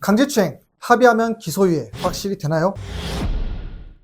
강제추행, 합의하면 기소유예 확실히 되나요?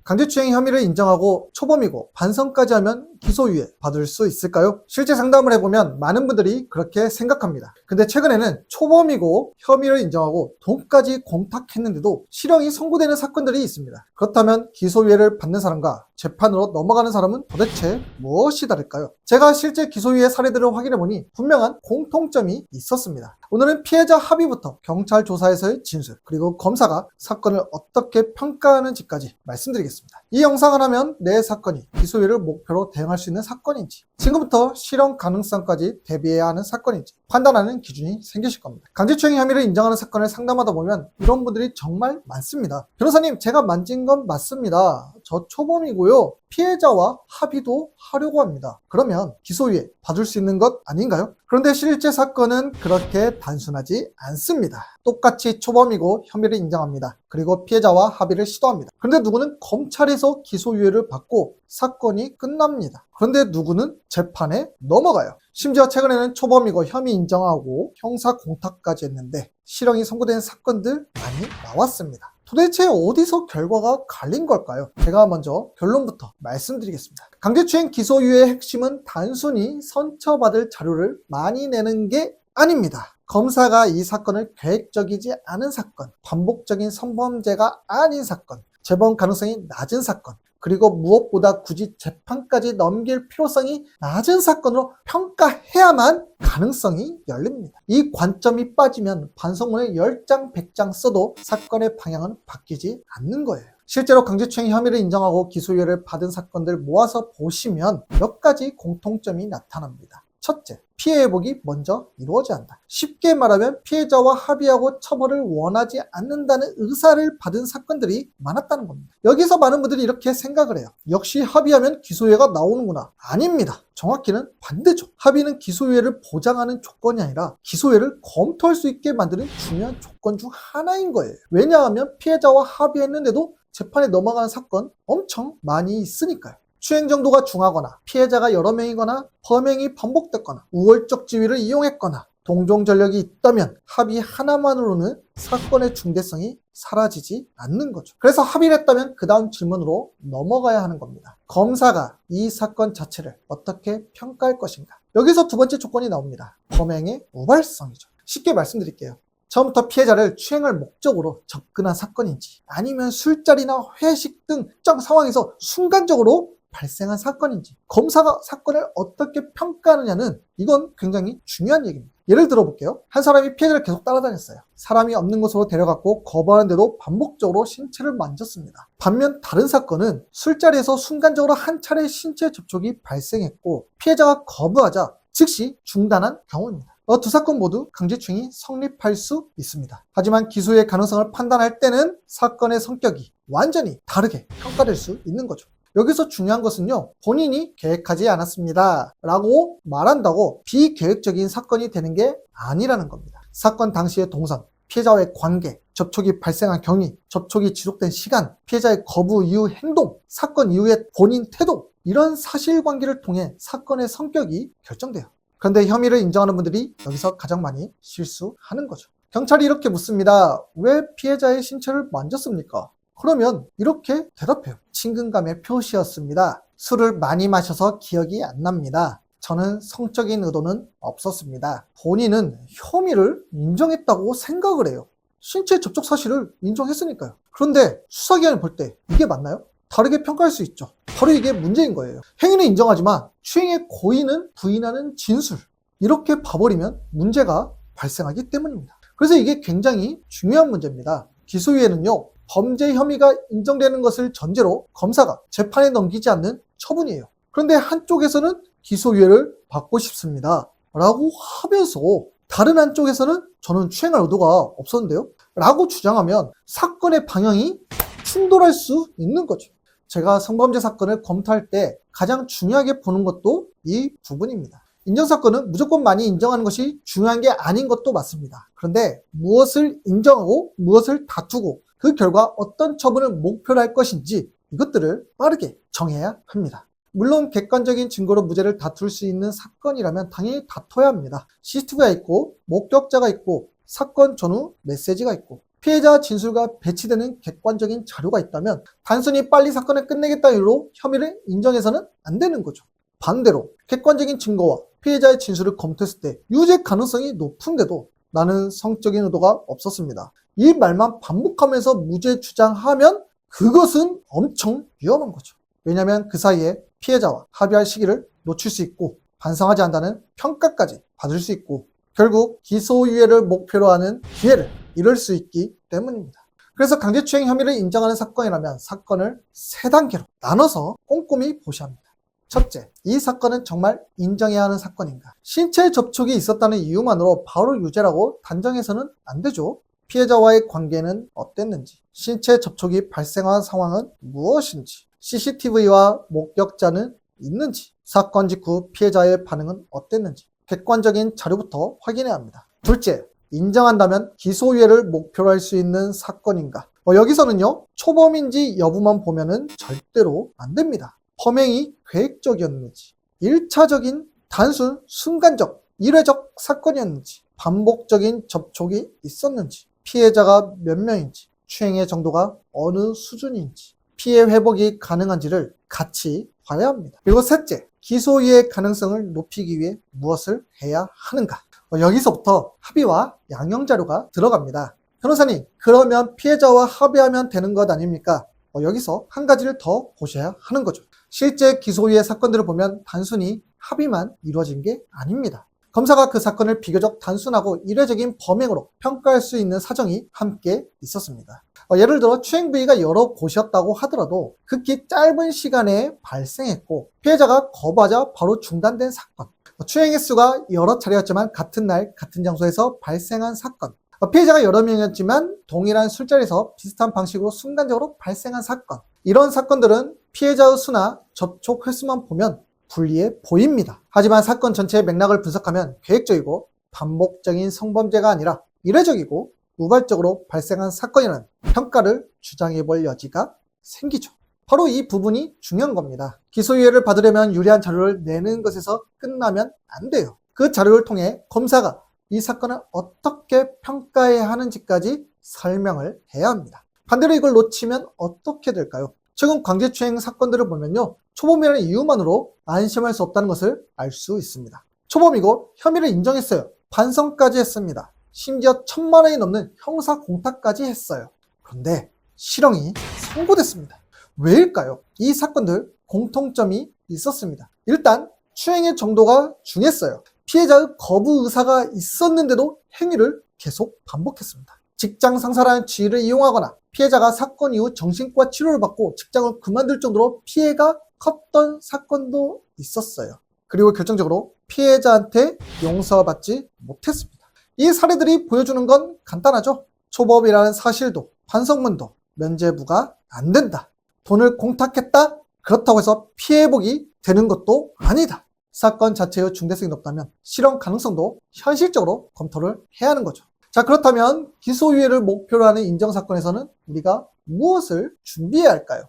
강제추행 혐의를 인정하고 초범이고 반성까지 하면 기소유예 받을 수 있을까요? 실제 상담을 해보면 많은 분들이 그렇게 생각합니다. 근데 최근에는 초범이고 혐의를 인정하고 돈까지 공탁했는데도 실형이 선고되는 사건들이 있습니다. 그렇다면 기소유예를 받는 사람과 재판으로 넘어가는 사람은 도대체 무엇이 다를까요? 제가 실제 기소유예 사례들을 확인해보니 분명한 공통점이 있었습니다. 오늘은 피해자 합의부터 경찰 조사에서의 진술, 그리고 검사가 사건을 어떻게 평가하는지까지 말씀드리겠습니다. 이 영상을 하면 내 사건이 기소유예를 목표로 대응할 수 있는 사건인지, 지금부터 실형 가능성까지 대비해야 하는 사건인지 판단하는 기준이 생기실 겁니다. 강제추행 혐의를 인정하는 사건을 상담하다 보면 이런 분들이 정말 많습니다. 변호사님, 제가 만진 건 맞습니다. 저 초범이고요. 피해자와 합의도 하려고 합니다. 그러면 기소유예 받을 수 있는 것 아닌가요? 그런데 실제 사건은 그렇게 단순하지 않습니다. 똑같이 초범이고 혐의를 인정합니다. 그리고 피해자와 합의를 시도합니다. 그런데 누구는 검찰에서 기소유예를 받고 사건이 끝납니다. 그런데 누구는 재판에 넘어가요. 심지어 최근에는 초범이고 혐의 인정하고 형사 공탁까지 했는데 실형이 선고된 사건들 많이 나왔습니다. 도대체 어디서 결과가 갈린 걸까요? 제가 먼저 결론부터 말씀드리겠습니다. 강제추행 기소유예의 핵심은 단순히 선처받을 자료를 많이 내는 게 아닙니다. 검사가 이 사건을 계획적이지 않은 사건, 반복적인 성범죄가 아닌 사건, 재범 가능성이 낮은 사건, 그리고 무엇보다 굳이 재판까지 넘길 필요성이 낮은 사건으로 평가해야만 가능성이 열립니다. 이 관점이 빠지면 반성문을 10장, 100장 써도 사건의 방향은 바뀌지 않는 거예요. 실제로 강제추행 혐의를 인정하고 기소유예를 받은 사건들 모아서 보시면 몇 가지 공통점이 나타납니다. 첫째, 피해 회복이 먼저 이루어져야 한다. 쉽게 말하면 피해자와 합의하고 처벌을 원하지 않는다는 의사를 받은 사건들이 많았다는 겁니다. 여기서 많은 분들이 이렇게 생각을 해요. 역시 합의하면 기소유예가 나오는구나. 아닙니다. 정확히는 반대죠. 합의는 기소유예를 보장하는 조건이 아니라 기소유예를 검토할 수 있게 만드는 중요한 조건 중 하나인 거예요. 왜냐하면 피해자와 합의했는데도 재판에 넘어가는 사건 엄청 많이 있으니까요. 추행 정도가 중하거나 피해자가 여러 명이거나 범행이 반복됐거나 우월적 지위를 이용했거나 동종 전력이 있다면 합의 하나만으로는 사건의 중대성이 사라지지 않는 거죠. 그래서 합의를 했다면 그 다음 질문으로 넘어가야 하는 겁니다. 검사가 이 사건 자체를 어떻게 평가할 것인가? 여기서 두 번째 조건이 나옵니다. 범행의 우발성이죠. 쉽게 말씀드릴게요. 처음부터 피해자를 추행할 목적으로 접근한 사건인지 아니면 술자리나 회식 등 특정 상황에서 순간적으로 발생한 사건인지 검사가 사건을 어떻게 평가하느냐는 이건 굉장히 중요한 얘기입니다. 예를 들어 볼게요. 한 사람이 피해자를 계속 따라다녔어요. 사람이 없는 곳으로 데려갔고 거부하는데도 반복적으로 신체를 만졌습니다. 반면 다른 사건은 술자리에서 순간적으로 한 차례 신체 접촉이 발생했고 피해자가 거부하자 즉시 중단한 경우입니다. 두 사건 모두 강제추행이 성립할 수 있습니다. 하지만 기소유예 가능성을 판단할 때는 사건의 성격이 완전히 다르게 평가될 수 있는 거죠. 여기서 중요한 것은요, 본인이 계획하지 않았습니다 라고 말한다고 비계획적인 사건이 되는 게 아니라는 겁니다. 사건 당시의 동선, 피해자와의 관계, 접촉이 발생한 경위, 접촉이 지속된 시간, 피해자의 거부 이후 행동, 사건 이후의 본인 태도, 이런 사실관계를 통해 사건의 성격이 결정돼요. 그런데 혐의를 인정하는 분들이 여기서 가장 많이 실수하는 거죠. 경찰이 이렇게 묻습니다. 왜 피해자의 신체를 만졌습니까? 그러면 이렇게 대답해요. 친근감의 표시였습니다. 술을 많이 마셔서 기억이 안 납니다. 저는 성적인 의도는 없었습니다. 본인은 혐의를 인정했다고 생각을 해요. 신체 접촉 사실을 인정했으니까요. 그런데 수사기관이 볼 때 이게 맞나요? 다르게 평가할 수 있죠. 바로 이게 문제인 거예요. 행위는 인정하지만 추행의 고의는 부인하는 진술. 이렇게 봐버리면 문제가 발생하기 때문입니다. 그래서 이게 굉장히 중요한 문제입니다. 기소유예는요, 범죄 혐의가 인정되는 것을 전제로 검사가 재판에 넘기지 않는 처분이에요. 그런데 한쪽에서는 기소유예를 받고 싶습니다 라고 하면서 다른 한쪽에서는 저는 추행할 의도가 없었는데요 라고 주장하면 사건의 방향이 충돌할 수 있는 거죠. 제가 성범죄 사건을 검토할 때 가장 중요하게 보는 것도 이 부분입니다. 인정사건은 무조건 많이 인정하는 것이 중요한 게 아닌 것도 맞습니다. 그런데 무엇을 인정하고 무엇을 다투고 그 결과 어떤 처분을 목표로 할 것인지 이것들을 빠르게 정해야 합니다. 물론 객관적인 증거로 무죄를 다툴 수 있는 사건이라면 당연히 다퉈야 합니다. CCTV가 있고 목격자가 있고 사건 전후 메시지가 있고 피해자 진술과 배치되는 객관적인 자료가 있다면 단순히 빨리 사건을 끝내겠다는 이유로 혐의를 인정해서는 안 되는 거죠. 반대로 객관적인 증거와 피해자의 진술을 검토했을 때 유죄 가능성이 높은데도 나는 성적인 의도가 없었습니다. 이 말만 반복하면서 무죄 주장하면 그것은 엄청 위험한 거죠. 왜냐하면 그 사이에 피해자와 합의할 시기를 놓칠 수 있고 반성하지 않는다는 평가까지 받을 수 있고 결국 기소유예를 목표로 하는 기회를 잃을 수 있기 때문입니다. 그래서 강제추행 혐의를 인정하는 사건이라면 사건을 3단계로 나눠서 꼼꼼히 보셔야 합니다. 첫째, 이 사건은 정말 인정해야 하는 사건인가? 신체 접촉이 있었다는 이유만으로 바로 유죄라고 단정해서는 안 되죠. 피해자와의 관계는 어땠는지, 신체 접촉이 발생한 상황은 무엇인지, CCTV와 목격자는 있는지, 사건 직후 피해자의 반응은 어땠는지 객관적인 자료부터 확인해야 합니다. 둘째, 인정한다면 기소유예를 목표로 할 수 있는 사건인가? 여기서는요, 초범인지 여부만 보면은 절대로 안 됩니다. 범행이 계획적이었는지, 1차적인 단순 순간적 일회적 사건이었는지, 반복적인 접촉이 있었는지, 피해자가 몇 명인지, 추행의 정도가 어느 수준인지, 피해 회복이 가능한지를 같이 봐야 합니다. 그리고 셋째, 기소유예 가능성을 높이기 위해 무엇을 해야 하는가? 여기서부터 합의와 양형자료가 들어갑니다. 변호사님, 그러면 피해자와 합의하면 되는 것 아닙니까? 여기서 한 가지를 더 보셔야 하는 거죠. 실제 기소유예 사건들을 보면 단순히 합의만 이루어진 게 아닙니다. 검사가 그 사건을 비교적 단순하고 일회적인 범행으로 평가할 수 있는 사정이 함께 있었습니다. 예를 들어 추행 부위가 여러 곳이었다고 하더라도 극히 짧은 시간에 발생했고 피해자가 거부하자 바로 중단된 사건, 추행 횟수가 여러 차례였지만 같은 날 같은 장소에서 발생한 사건, 피해자가 여러 명이었지만 동일한 술자리에서 비슷한 방식으로 순간적으로 발생한 사건, 이런 사건들은 피해자의 수나 접촉 횟수만 보면 불리해 보입니다. 하지만 사건 전체의 맥락을 분석하면 계획적이고 반복적인 성범죄가 아니라 이례적이고 우발적으로 발생한 사건이라는 평가를 주장해 볼 여지가 생기죠. 바로 이 부분이 중요한 겁니다. 기소유예를 받으려면 유리한 자료를 내는 것에서 끝나면 안 돼요. 그 자료를 통해 검사가 이 사건을 어떻게 평가해야 하는지까지 설명을 해야 합니다. 반대로 이걸 놓치면 어떻게 될까요? 최근 강제추행 사건들을 보면요, 초범이라는 이유만으로 안심할 수 없다는 것을 알 수 있습니다. 초범이고 혐의를 인정했어요. 반성까지 했습니다. 심지어 1,000만 원이 넘는 형사 공탁까지 했어요. 그런데 실형이 선고됐습니다. 왜일까요? 이 사건들 공통점이 있었습니다. 일단 추행의 정도가 중했어요. 피해자의 거부 의사가 있었는데도 행위를 계속 반복했습니다. 직장 상사라는 지위를 이용하거나 피해자가 사건 이후 정신과 치료를 받고 직장을 그만둘 정도로 피해가 컸던 사건도 있었어요. 그리고 결정적으로 피해자한테 용서받지 못했습니다. 이 사례들이 보여주는 건 간단하죠. 초범이라는 사실도 반성문도 면죄부가 안 된다. 돈을 공탁했다? 그렇다고 해서 피해복이 되는 것도 아니다. 사건 자체의 중대성이 높다면 실형 가능성도 현실적으로 검토를 해야 하는 거죠. 자, 그렇다면 기소유예를 목표로 하는 인정사건에서는 우리가 무엇을 준비해야 할까요?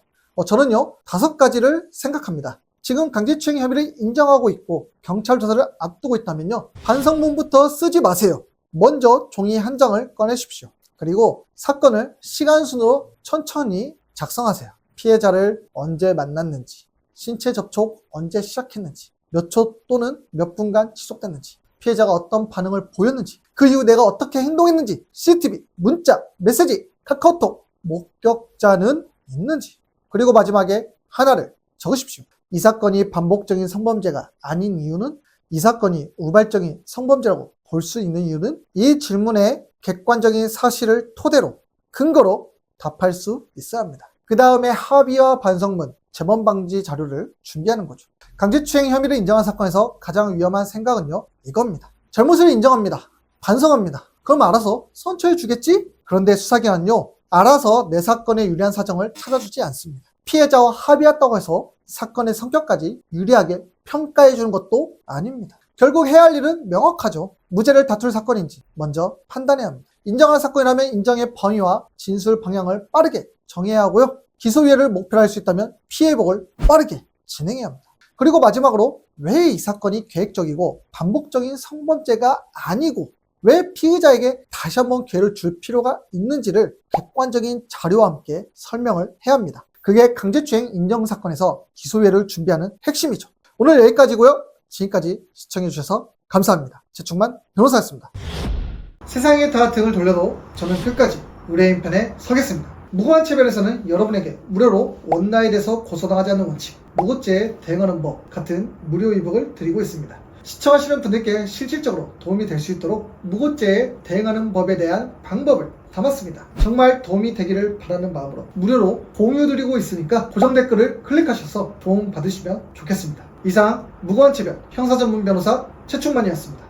저는요 5가지를 생각합니다. 지금 강제추행 혐의를 인정하고 있고 경찰 조사를 앞두고 있다면요, 반성문부터 쓰지 마세요. 먼저 종이 한 장을 꺼내십시오. 그리고 사건을 시간순으로 천천히 작성하세요. 피해자를 언제 만났는지, 신체 접촉 언제 시작했는지, 몇 초 또는 몇 분간 지속됐는지, 피해자가 어떤 반응을 보였는지, 그 이후 내가 어떻게 행동했는지, CCTV, 문자, 메시지, 카카오톡, 목격자는 있는지, 그리고 마지막에 하나를 적으십시오. 이 사건이 반복적인 성범죄가 아닌 이유는, 이 사건이 우발적인 성범죄라고 볼 수 있는 이유는 이 질문에 객관적인 사실을 토대로 근거로 답할 수 있어야 합니다. 그 다음에 합의와 반성문, 재범 방지 자료를 준비하는 거죠. 강제추행 혐의를 인정한 사건에서 가장 위험한 생각은요, 이겁니다. 잘못을 인정합니다. 반성합니다. 그럼 알아서 선처해 주겠지? 그런데 수사기관은요, 알아서 내 사건에 유리한 사정을 찾아주지 않습니다. 피해자와 합의했다고 해서 사건의 성격까지 유리하게 평가해 주는 것도 아닙니다. 결국 해야 할 일은 명확하죠. 무죄를 다툴 사건인지 먼저 판단해야 합니다. 인정할 사건이라면 인정의 범위와 진술 방향을 빠르게 정해야 하고요. 기소유예를 목표로 할 수 있다면 피해복을 빠르게 진행해야 합니다. 그리고 마지막으로 왜 이 사건이 계획적이고 반복적인 성범죄가 아니고 왜 피의자에게 다시 한번 기회를 줄 필요가 있는지를 객관적인 자료와 함께 설명을 해야 합니다. 그게 강제추행 인정사건에서 기소유예를 준비하는 핵심이죠. 오늘 여기까지고요. 지금까지 시청해주셔서 감사합니다. 최충만 변호사였습니다. 세상에 다 등을 돌려도 저는 끝까지 의뢰인 편에 서겠습니다. 무고한 체별에서는 여러분에게 무료로 원나잇에서 고소당하지 않는 원칙, 무고죄에 대응하는 법 같은 무료 이북을 드리고 있습니다. 시청하시는 분들께 실질적으로 도움이 될 수 있도록 무고죄에 대응하는 법에 대한 방법을 담았습니다. 정말 도움이 되기를 바라는 마음으로 무료로 공유드리고 있으니까 고정 댓글을 클릭하셔서 도움 받으시면 좋겠습니다. 이상 무고한 체별 형사전문 변호사 최충만이었습니다.